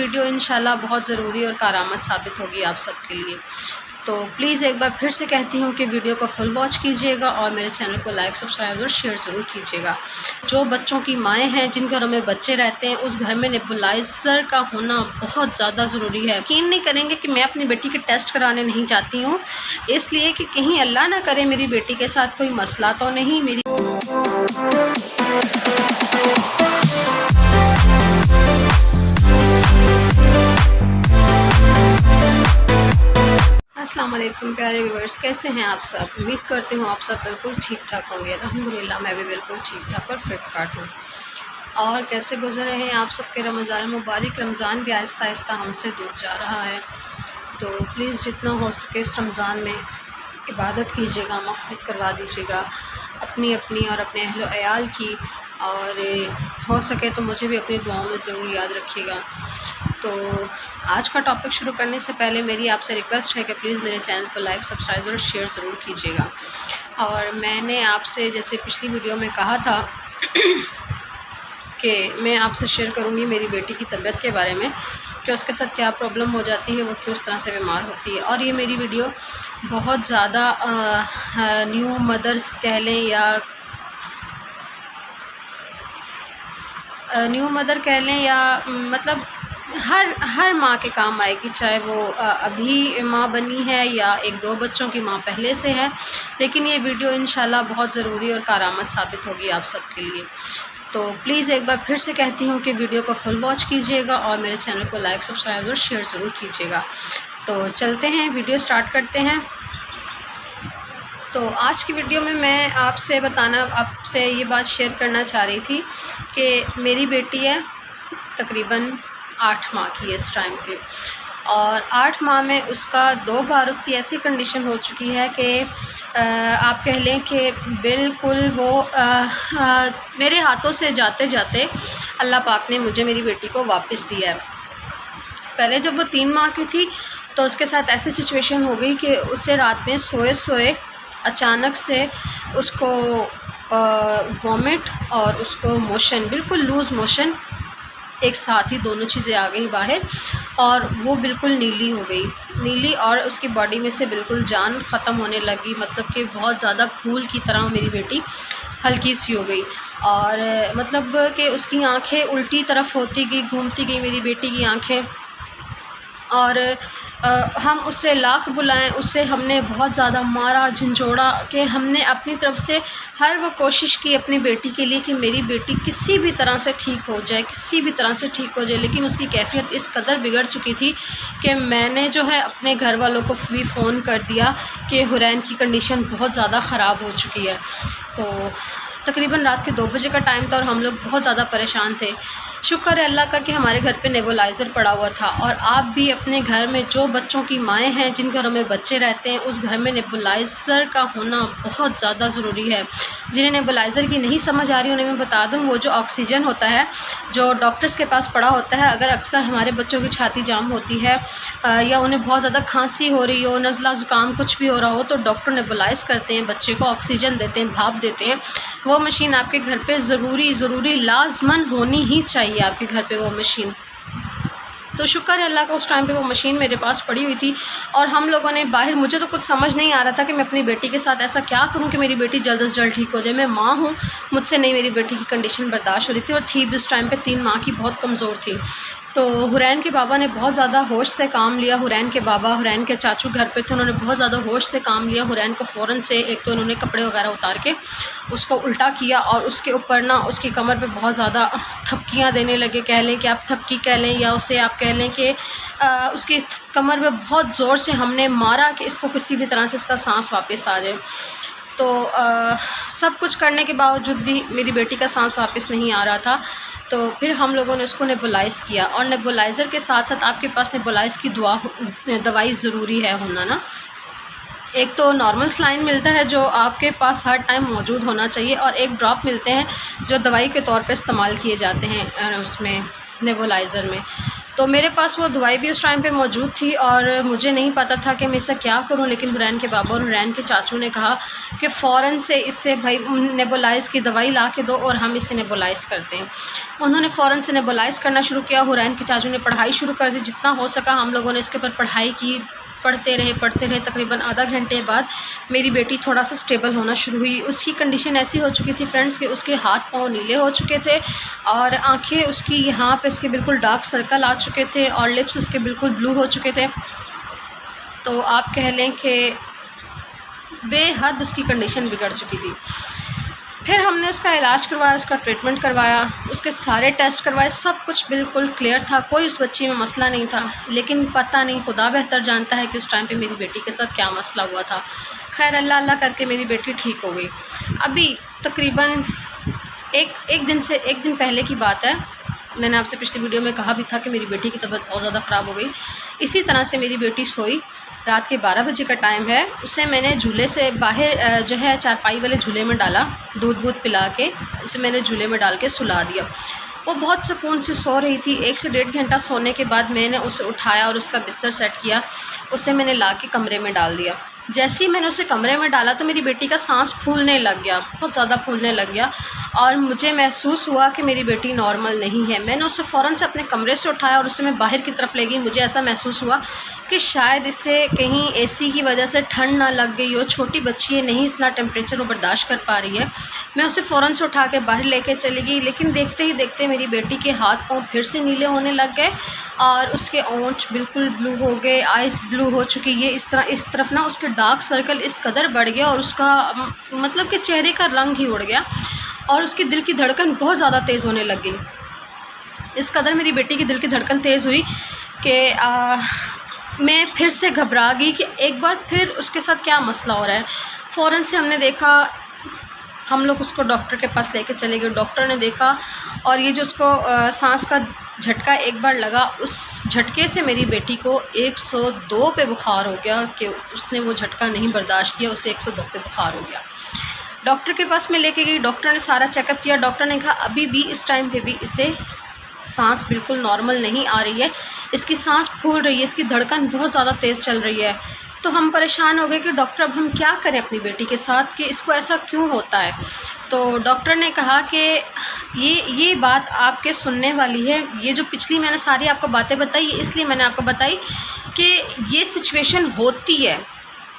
Video इंशाल्लाह बहुत ज़रूरी और कारआमद साबित होगी आप सबके लिए। तो प्लीज़ एक बार फिर से कहती हूँ कि वीडियो को फुल वॉच कीजिएगा और मेरे चैनल को लाइक, सब्सक्राइब और शेयर ज़रूर कीजिएगा। जो बच्चों की माएँ हैं, जिन घरों में बच्चे रहते हैं, उस घर में नेबुलाइज़र का होना बहुत ज़्यादा ज़रूरी है। यकीन नहीं करेंगे कि मैं अपनी बेटी के टेस्ट कराने नहीं जाती हूँ, इसलिए कि कहीं अल्लाह ना करे मेरी बेटी के साथ कोई मसला तो नहीं। अस्सलाम वालेकुम प्यारे व्यूअर्स, कैसे हैं आप सब? उम्मीद करती हूँ आप सब बिल्कुल ठीक ठाक होंगे। अल्हम्दुलिल्लाह मैं भी बिल्कुल ठीक ठाक और फिट फाट हूँ। और कैसे गुजर रहे हैं आप सबके रमज़ान मुबारक? रमज़ान भी आहिस्ता आहिस्ता हमसे दूर जा रहा है, तो प्लीज़ जितना हो सके इस रमज़ान में इबादत कीजिएगा, मग़फ़िरत करवा दीजिएगा अपनी और अपने अहल अयाल की, और हो सके तो मुझे भी अपनी दुआओं में ज़रूर याद रखिएगा। तो आज का टॉपिक शुरू करने से पहले मेरी आपसे रिक्वेस्ट है कि प्लीज़ मेरे चैनल को लाइक, सब्सक्राइब और शेयर ज़रूर कीजिएगा। और मैंने आपसे जैसे पिछली वीडियो में कहा था कि मैं आपसे शेयर करूंगी मेरी बेटी की तबीयत के बारे में, कि उसके साथ क्या प्रॉब्लम हो जाती है, वो क्यों उस तरह से बीमार होती है। और ये मेरी वीडियो बहुत ज़्यादा न्यू मदर्स कह लें या न्यू मदर कह लें, या मतलब हर माँ के काम आएगी, चाहे वो अभी माँ बनी है या 1-2 बच्चों की माँ पहले से है। लेकिन ये वीडियो इंशाल्लाह बहुत ज़रूरी और कारआमद साबित होगी आप सबके लिए। तो प्लीज़ एक बार फिर से कहती हूँ कि वीडियो को फुल वॉच कीजिएगा और मेरे चैनल को लाइक, सब्सक्राइब और शेयर ज़रूर कीजिएगा। तो चलते हैं, वीडियो स्टार्ट करते हैं। तो आज की वीडियो में मैं आपसे ये बात शेयर करना चाह रही थी कि मेरी बेटी है तकरीबन 8 माह की है इस टाइम पे, और 8 माह में उसका 2 बार उसकी ऐसी कंडीशन हो चुकी है कि आप कह लें कि बिल्कुल वो मेरे हाथों से जाते जाते अल्लाह पाक ने मुझे मेरी बेटी को वापस दिया है। पहले जब वो 3 माह की थी तो उसके साथ ऐसी सिचुएशन हो गई कि उससे रात में सोए अचानक से उसको वॉमिट और उसको मोशन, बिल्कुल लूज़ मोशन एक साथ ही दोनों चीज़ें आ गई बाहर, और वो बिल्कुल नीली और उसकी बॉडी में से बिल्कुल जान ख़त्म होने लगी। मतलब कि बहुत ज़्यादा फूल की तरह मेरी बेटी हल्की सी हो गई, और मतलब कि उसकी आंखें उल्टी तरफ होती गई, घूमती गई मेरी बेटी की आंखें। और हम उससे लाख बुलाएं, उससे हमने बहुत ज़्यादा मारा झंझोड़ा कि हमने अपनी तरफ से हर वो कोशिश की अपनी बेटी के लिए कि मेरी बेटी किसी भी तरह से ठीक हो जाए, लेकिन उसकी कैफियत इस कदर बिगड़ चुकी थी कि मैंने जो है अपने घर वालों को भी फ़ोन कर दिया कि हुरैन की कंडीशन बहुत ज़्यादा ख़राब हो चुकी है। तो तकरीबन रात के 2 बजे का टाइम था और हम लोग बहुत ज़्यादा परेशान थे। शुक्र है अल्लाह का कि हमारे घर पे नेबुलाइज़र पड़ा हुआ था। और आप भी अपने घर में जो बच्चों की माएँ हैं, जिन घरों में बच्चे रहते हैं, उस घर में नेबुलाइज़र का होना बहुत ज़्यादा ज़रूरी है। जिन्हें नेबुलाइज़र की नहीं समझ आ रही उन्हें मैं बता दूँ, वो जो ऑक्सीजन होता है जो डॉक्टर्स के पास पड़ा होता है, अगर अक्सर हमारे बच्चों की छाती जाम होती है या उन्हें बहुत ज़्यादा खांसी हो रही हो, नज़ला ज़ुकाम कुछ भी हो रहा हो, तो डॉक्टर नेबुलाइज़ करते हैं, बच्चे को ऑक्सीजन देते हैं, भाप देते हैं। वो मशीन आपके घर पे ज़रूरी लाज़मन होनी ही चाहिए आपके घर पे वो मशीन। तो शुक्र है अल्लाह का उस टाइम पे वो मशीन मेरे पास पड़ी हुई थी, और हम लोगों ने बाहर, मुझे तो कुछ समझ नहीं आ रहा था कि मैं अपनी बेटी के साथ ऐसा क्या करूं कि मेरी बेटी जल्द से जल्द ठीक हो जाए। मैं माँ हूं, मुझसे नहीं मेरी बेटी की कंडीशन बर्दाश्त हो रही थी, और थी भी उस टाइम पे 3 माह की, बहुत कमज़ोर थी। तो हुरैन के बाबा ने बहुत ज़्यादा होश से काम लिया। हुरैन के चाचू घर पे थे, उन्होंने बहुत ज़्यादा होश से काम लिया। हुरैन को फ़ौरन से एक तो उन्होंने कपड़े वगैरह उतार के उसको उल्टा किया, और उसके ऊपर ना उसकी कमर पे बहुत ज़्यादा थपकियाँ देने लगे। कह लें कि आप थपकी कह लें, या उसे आप कह लें कि उसकी कमर पे बहुत ज़ोर से हमने मारा कि इसको किसी भी तरह से इसका सांस वापस आ जाए। तो सब कुछ करने के बावजूद भी मेरी बेटी का सांस वापस नहीं आ रहा था। तो फिर हम लोगों ने उसको नेबुलाइज़ किया, और नेबुलाइज़र के साथ साथ आपके पास नेबुलाइज़ की दवाई ज़रूरी है होना ना। एक तो नॉर्मल सलाइन मिलता है जो आपके पास हर टाइम मौजूद होना चाहिए, और एक ड्रॉप मिलते हैं जो दवाई के तौर पे इस्तेमाल किए जाते हैं उसमें नेबुलाइज़र में। तो मेरे पास वो दवाई भी उस टाइम पे मौजूद थी और मुझे नहीं पता था कि मैं इसे क्या करूं, लेकिन हुरैन के बाबा और हुरैन के चाचू ने कहा कि फ़ौरन से इससे भाई नेबुलाइज़ की दवाई ला के दो और हम इसे नेबुलाइज़ करते हैं। उन्होंने फ़ौरन से नेबुलाइज़ करना शुरू किया। हुरैन के चाचू ने पढ़ाई शुरू कर दी, जितना हो सका हम लोगों ने इसके ऊपर पढ़ाई की, पढ़ते रहे। तकरीबन आधा घंटे बाद मेरी बेटी थोड़ा सा स्टेबल होना शुरू हुई। उसकी कंडीशन ऐसी हो चुकी थी फ्रेंड्स कि उसके हाथ पाँव नीले हो चुके थे और आंखें उसकी यहाँ पे इसके बिल्कुल डार्क सर्कल आ चुके थे और लिप्स उसके बिल्कुल ब्लू हो चुके थे। तो आप कह लें कि बेहद उसकी कंडीशन बिगड़ चुकी थी। फिर हमने उसका इलाज करवाया, उसका ट्रीटमेंट करवाया, उसके सारे टेस्ट करवाए, सब कुछ बिल्कुल क्लियर था, कोई उस बच्ची में मसला नहीं था। लेकिन पता नहीं, खुदा बेहतर जानता है कि उस टाइम पे मेरी बेटी के साथ क्या मसला हुआ था। खैर अल्लाह अल्लाह करके मेरी बेटी ठीक हो गई। अभी तकरीबन एक दिन पहले की बात है, मैंने आपसे पिछली वीडियो में कहा भी था कि मेरी बेटी की तबीयत बहुत ज़्यादा ख़राब हो गई। इसी तरह से मेरी बेटी सोई, रात के 12 बजे का टाइम है, उसे मैंने झूले से बाहर जो है चारपाई वाले झूले में डाला, दूध वूध पिला के उसे मैंने झूले में डाल के सुला दिया। वो बहुत सुकून से सो रही थी। 1 से 1.5 घंटा सोने के बाद मैंने उसे उठाया और उसका बिस्तर सेट किया, उसे मैंने ला के कमरे में डाल दिया। जैसे ही मैंने उसे कमरे में डाला तो मेरी बेटी का सांस फूलने लग गया, बहुत ज़्यादा फूलने लग गया और मुझे महसूस हुआ कि मेरी बेटी नॉर्मल नहीं है। मैंने उसे फ़ौरन से अपने कमरे से उठाया और उसे मैं बाहर की तरफ ले गई। मुझे ऐसा महसूस हुआ कि शायद इससे कहीं एसी की वजह से ठंड ना लग गई हो, छोटी बच्ची है, नहीं इतना टेम्परेचर वो बर्दाश्त कर पा रही है। मैं उसे फ़ौरन से उठा के बाहर लेके चली गई, लेकिन देखते ही देखते मेरी बेटी के हाथ पाँव फिर से नीले होने लग गए और उसके ओंठ बिल्कुल ब्लू हो गए, आइज़ ब्लू हो चुकी है। इस तरफ ना उसके डार्क सर्कल इस कदर बढ़ गया और उसका मतलब कि चेहरे का रंग ही उड़ गया और उसकी दिल की धड़कन बहुत ज़्यादा तेज़ होने लग गई। इस कदर मेरी बेटी की दिल की धड़कन तेज़ हुई कि मैं फिर से घबरा गई कि एक बार फिर उसके साथ क्या मसला हो रहा है। फ़ौरन से हमने देखा, हम लोग उसको डॉक्टर के पास लेके चले गए। डॉक्टर ने देखा और ये जो उसको सांस का झटका एक बार लगा, उस झटके से मेरी बेटी को 102 पे बुखार हो गया कि उसने वो झटका नहीं बर्दाश्त किया, उसे 102 पे बुखार हो गया। डॉक्टर के पास मैं लेके गई, डॉक्टर ने सारा चेकअप किया। डॉक्टर ने कहा अभी भी इस टाइम पे भी इसे सांस बिल्कुल नॉर्मल नहीं आ रही है, इसकी सांस फूल रही है, इसकी धड़कन बहुत ज़्यादा तेज़ चल रही है। तो हम परेशान हो गए कि डॉक्टर अब हम क्या करें अपनी बेटी के साथ कि इसको ऐसा क्यों होता है। तो डॉक्टर ने कहा कि ये बात आपके सुनने वाली है। ये जो पिछली मैंने सारी आपको बातें बताई, इसलिए मैंने आपको बताई कि ये सिचुएशन होती है,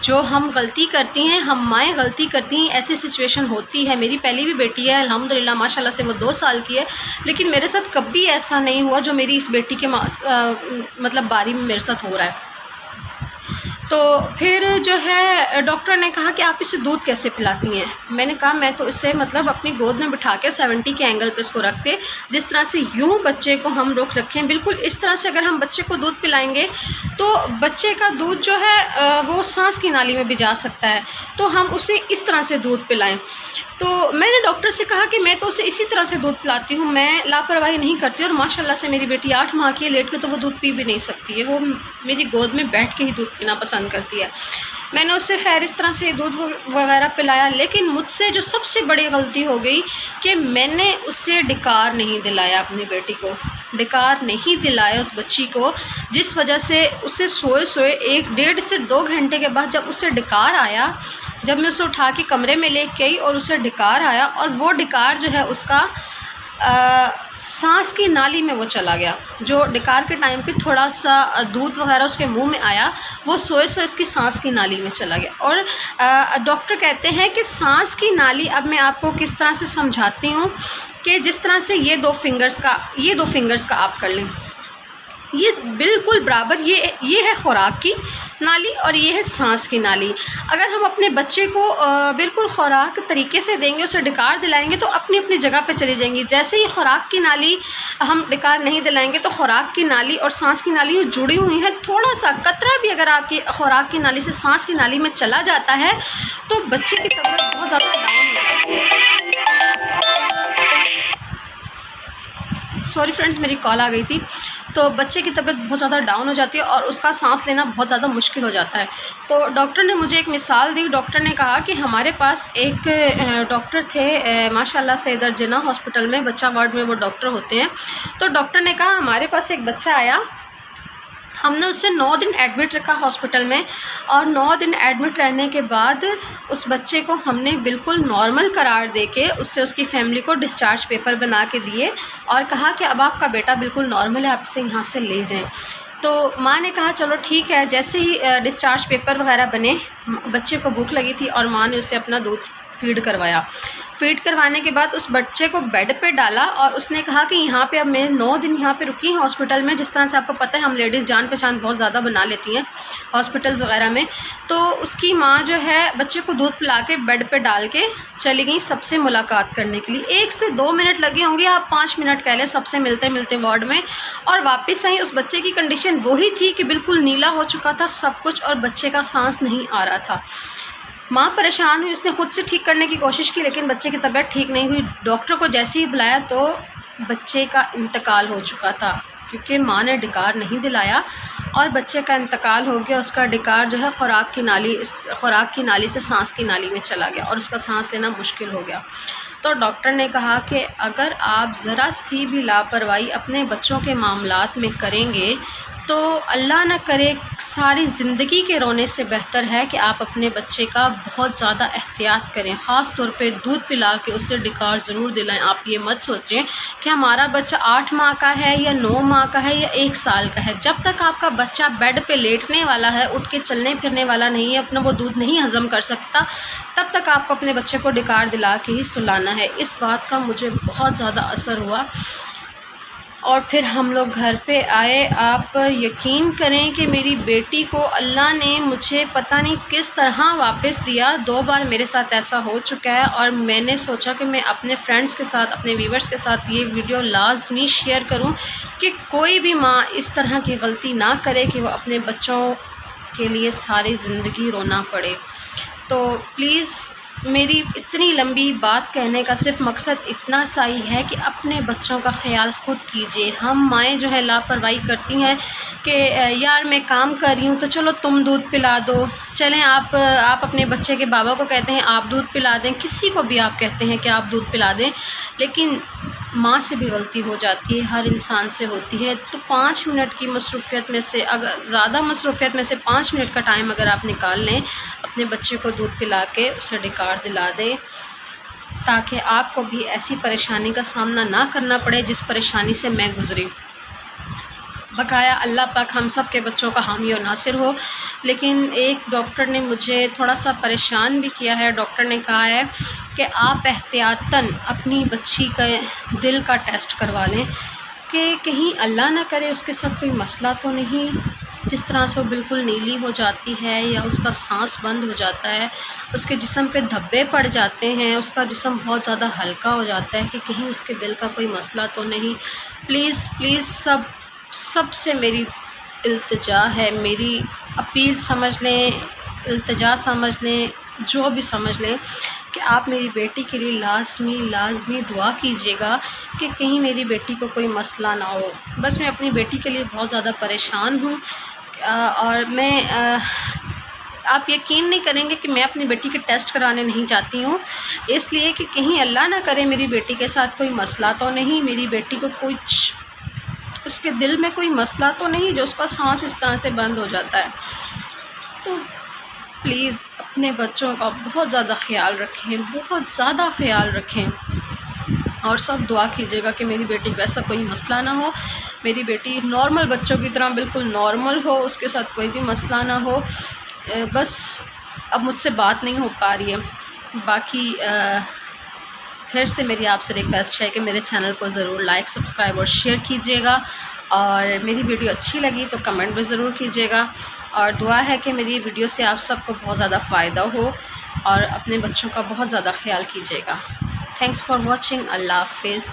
जो हम गलती करती हैं, हम माएँ गलती करती हैं, ऐसी सिचुएशन होती है। मेरी पहली भी बेटी है अल्हम्दुलिल्लाह माशाल्लाह से, वो 2 साल की है, लेकिन मेरे साथ कभी ऐसा नहीं हुआ जो मेरी इस बेटी के मतलब बारी में मेरे साथ हो रहा है। तो फिर जो है डॉक्टर ने कहा कि आप इसे दूध कैसे पिलाती हैं। मैंने कहा मैं तो इसे मतलब अपनी गोद में बिठा के 70 के एंगल पे इसको रख के, जिस तरह से यूँ बच्चे को हम रोक रखें, बिल्कुल इस तरह से अगर हम बच्चे को दूध पिलाएंगे तो बच्चे का दूध जो है वो सांस की नाली में भी जा सकता है, तो हम उसे इस तरह से दूध पिलाएं। तो मैंने डॉक्टर से कहा कि मैं तो उसे इसी तरह से दूध पिलाती हूँ, मैं लापरवाही नहीं करती। और माशाल्लाह से मेरी बेटी 8 माह की है, लेट के तो वो दूध पी भी नहीं सकती है, वो मेरी गोद में बैठ के ही दूध पीना पसंद करती है। मैंने उससे खैर इस तरह से दूध वगैरह पिलाया, लेकिन मुझसे जो सबसे बड़ी गलती हो गई कि मैंने उससे डिकार नहीं दिलाया, अपनी बेटी को डिकार नहीं दिलाया उस बच्ची को, जिस वजह से उसे सोए 1 से 2 घंटे के बाद जब उसे डिकार आया, जब मैं उसे उठा के कमरे में ले गई और उसे डिकार आया और वो डिकार जो है उसका सांस की नाली में वो चला गया। जो डिकार के टाइम पे थोड़ा सा दूध वगैरह उसके मुंह में आया, वो सोए इसकी सांस की नाली में चला गया। और डॉक्टर कहते हैं कि सांस की नाली, अब मैं आपको किस तरह से समझाती हूँ कि जिस तरह से ये दो फिंगर्स का आप कर लें, ये बिल्कुल बराबर, ये है खुराक की नाली और ये है सांस की नाली। अगर हम अपने बच्चे को बिल्कुल खुराक तरीके से देंगे, उसे डिकार दिलाएंगे तो अपनी अपनी जगह पे चली जाएंगी। जैसे ही खुराक की नाली हम डिकार नहीं दिलाएंगे तो खुराक की नाली और सांस की नाली जुड़ी हुई है। थोड़ा सा कतरा भी अगर आपकी खुराक की नाली से सांस की नाली में चला जाता है तो बच्चे की तबीयत बहुत ज़्यादा डाउन हो जाती है। सॉरी फ्रेंड्स, मेरी कॉल आ गई थी। तो बच्चे की तबीयत बहुत ज़्यादा डाउन हो जाती है और उसका सांस लेना बहुत ज़्यादा मुश्किल हो जाता है। तो डॉक्टर ने मुझे एक मिसाल दी। डॉक्टर ने कहा कि हमारे पास एक डॉक्टर थे माशाल्लाह से, इधर जिन्ना हॉस्पिटल में बच्चा वार्ड में वो डॉक्टर होते हैं। तो डॉक्टर ने कहा हमारे पास एक बच्चा आया, हमने उससे 9 दिन एडमिट रखा हॉस्पिटल में, और 9 दिन एडमिट रहने के बाद उस बच्चे को हमने बिल्कुल नॉर्मल करार देके उससे उसकी फैमिली को डिस्चार्ज पेपर बना के दिए और कहा कि अब आपका बेटा बिल्कुल नॉर्मल है, आप इसे यहाँ से ले जाएं। तो माँ ने कहा चलो ठीक है। जैसे ही डिस्चार्ज पेपर वगैरह बने, बच्चे को भूख लगी थी और माँ ने उसे अपना दूध फीड करवाया। फीड करवाने के बाद उस बच्चे को बेड पे डाला और उसने कहा कि यहाँ पे अब मैं 9 दिन यहाँ पे रुकी हूँ हॉस्पिटल में। जिस तरह से आपको पता है हम लेडीज़ जान पहचान बहुत ज़्यादा बना लेती हैं हॉस्पिटल्स वगैरह में। तो उसकी माँ जो है बच्चे को दूध पिला के बेड पे डाल के चली गई सबसे मुलाकात करने के लिए। 1 से 2 मिनट लगे होंगे, आप 5 मिनट कह लें, सबसे मिलते मिलते वार्ड में। और वापस आई, उस बच्चे की कंडीशन वही थी कि बिल्कुल नीला हो चुका था सब कुछ और बच्चे का सांस नहीं आ रहा था। माँ परेशान हुई, उसने ख़ुद से ठीक करने की कोशिश की लेकिन बच्चे की तबीयत ठीक नहीं हुई। डॉक्टर को जैसे ही बुलाया तो बच्चे का इंतकाल हो चुका था, क्योंकि माँ ने डिकार नहीं दिलाया और बच्चे का इंतकाल हो गया। उसका डिकार जो है ख़ुराक की नाली से सांस की नाली में चला गया और उसका सांस लेना मुश्किल हो गया। तो डॉक्टर ने कहा कि अगर आप ज़रा सी भी लापरवाही अपने बच्चों के मामलात में करेंगे तो अल्लाह न करे सारी ज़िंदगी के रोने से बेहतर है कि आप अपने बच्चे का बहुत ज़्यादा एहतियात करें। ख़ास तौर पे दूध पिला के उससे डिकार ज़रूर दिलाएं। आप ये मत सोचें कि हमारा बच्चा 8 माह का है या 9 माह का है या 1 साल का है। जब तक आपका बच्चा बेड पे लेटने वाला है, उठ के चलने फिरने वाला नहीं है, अपना वो दूध नहीं हज़म कर सकता, तब तक आपको अपने बच्चे को डिकार दिला के ही सुलाना है। इस बात का मुझे बहुत ज़्यादा असर हुआ और फिर हम लोग घर पे आए। आप यकीन करें कि मेरी बेटी को अल्लाह ने मुझे पता नहीं किस तरह वापस दिया। 2 बार मेरे साथ ऐसा हो चुका है और मैंने सोचा कि मैं अपने फ्रेंड्स के साथ, अपने व्यूवर्स के साथ ये वीडियो लाजमी शेयर करूं कि कोई भी माँ इस तरह की गलती ना करे कि वो अपने बच्चों के लिए सारी ज़िंदगी रोना पड़े। तो प्लीज़ मेरी इतनी लंबी बात कहने का सिर्फ मकसद इतना सा ही है कि अपने बच्चों का ख्याल ख़ुद कीजिए। हम माएँ जो है लापरवाही करती हैं कि यार मैं काम कर रही हूँ तो चलो तुम दूध पिला दो, चलें आप अपने बच्चे के बाबा को कहते हैं आप दूध पिला दें, किसी को भी आप कहते हैं कि आप दूध पिला दें, लेकिन माँ से भी गलती हो जाती है, हर इंसान से होती है। तो 5 मिनट की मसरूफ़ियत में से, अगर ज़्यादा मसरूफ़ियत में से 5 मिनट का टाइम अगर आप निकाल लें, अपने बच्चे को दूध पिला के उसे डिकार दिला दें ताकि आपको भी ऐसी परेशानी का सामना ना करना पड़े जिस परेशानी से मैं गुज़री। बकाया अल्लाह पाक हम सब के बच्चों का हामी और नासिर हो। लेकिन एक डॉक्टर ने मुझे थोड़ा सा परेशान भी किया है। डॉक्टर ने कहा है कि आप एहतियातन अपनी बच्ची का दिल का टेस्ट करवा लें कि कहीं अल्लाह ना करे उसके साथ कोई मसला तो नहीं, जिस तरह से वो बिल्कुल नीली हो जाती है या उसका सांस बंद हो जाता है, उसके जिस्म पे धब्बे पड़ जाते हैं, उसका जिस्म बहुत ज़्यादा हल्का हो जाता है, कि कहीं उसके दिल का कोई मसला तो नहीं। प्लीज़ प्लीज़ सबसे मेरी इल्तिजा है, मेरी अपील समझ लें, इल्तिजा समझ लें, जो भी समझ लें कि आप मेरी बेटी के लिए लाजमी दुआ कीजिएगा कि कहीं मेरी बेटी को कोई मसला ना हो। बस मैं अपनी बेटी के लिए बहुत ज़्यादा परेशान हूँ और मैं आप यकीन नहीं करेंगे कि मैं अपनी बेटी के टेस्ट कराने नहीं चाहती हूँ, इसलिए कि कहीं अल्लाह ना करे मेरी बेटी के साथ कोई मसला तो नहीं, मेरी बेटी को कुछ उसके दिल में कोई मसला तो नहीं जो उसका सांस इस तरह से बंद हो जाता है। तो प्लीज़ अपने बच्चों का बहुत ज़्यादा ख्याल रखें, बहुत ज़्यादा ख्याल रखें और सब दुआ कीजिएगा कि मेरी बेटी को ऐसा कोई मसला ना हो, मेरी बेटी नॉर्मल बच्चों की तरह बिल्कुल नॉर्मल हो, उसके साथ कोई भी मसला ना हो। बस अब मुझसे बात नहीं हो पा रही है। बाकी फिर से मेरी आपसे रिक्वेस्ट है कि मेरे चैनल को ज़रूर लाइक, सब्सक्राइब और शेयर कीजिएगा और मेरी वीडियो अच्छी लगी तो कमेंट भी ज़रूर कीजिएगा और दुआ है कि मेरी वीडियो से आप सबको बहुत ज़्यादा फ़ायदा हो और अपने बच्चों का बहुत ज़्यादा ख्याल कीजिएगा। Thanks for watching. अल्लाह हाफ़िज़।